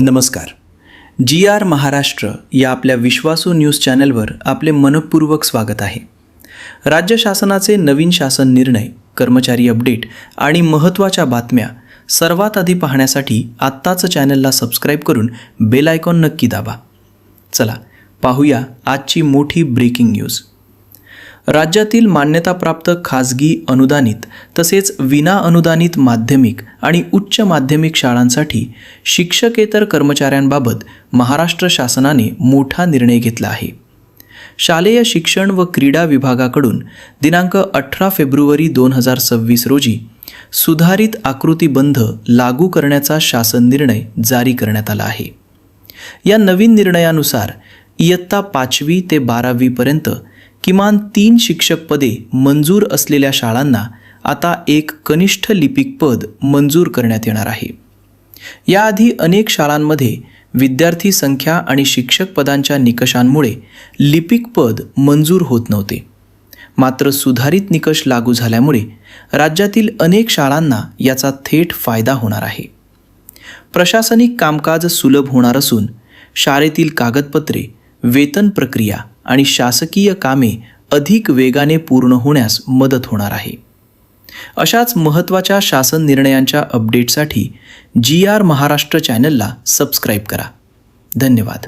नमस्कार. GR महाराष्ट्र या आपल्या विश्वासू न्यूज चॅनलवर आपले मनपूर्वक स्वागत आहे. राज्य शासनाचे नवीन शासन निर्णय, कर्मचारी अपडेट आणि महत्त्वाच्या बातम्या सर्वात आधी पाहण्यासाठी आत्ताच चॅनलला सबस्क्राईब करून बेल आयकॉन नक्की दाबा. चला पाहूया आजची मोठी ब्रेकिंग न्यूज. राज्यातील मान्यताप्राप्त खाजगी अनुदानित तसेच विना अनुदानित माध्यमिक आणि उच्च माध्यमिक शाळांसाठी शिक्षकेतर कर्मचाऱ्यांबाबत महाराष्ट्र शासनाने मोठा निर्णय घेतला आहे. शालेय शिक्षण व क्रीडा विभागाकडून दिनांक 18 फेब्रुवारी 2026 रोजी सुधारित आकृतीबंध लागू करण्याचा शासन निर्णय जारी करण्यात आला आहे. या नवीन निर्णयानुसार इयत्ता 5वी ते 12वी पर्यंत किमान 3 शिक्षक पदे मंजूर असलेल्या शाळांना आता एक कनिष्ठ लिपिक पद मंजूर करण्यात येणार आहे. याआधी अनेक शाळांमध्ये विद्यार्थी संख्या आणि शिक्षक पदांच्या निकषांमुळे लिपिक पद मंजूर होत नव्हते. मात्र सुधारित निकष लागू झाल्यामुळे राज्यातील अनेक शाळांना याचा थेट फायदा होणार आहे. प्रशासनिक कामकाज सुलभ होणार असून शाळेतील कागदपत्रे, वेतन प्रक्रिया आणि शासकीय कामे अधिक वेगाने पूर्ण होण्यास मदत होणार आहे. अशाच महत्त्वाच्या शासन निर्णयांच्या अपडेटसाठी GR महाराष्ट्र चॅनलला सबस्क्राईब करा. धन्यवाद.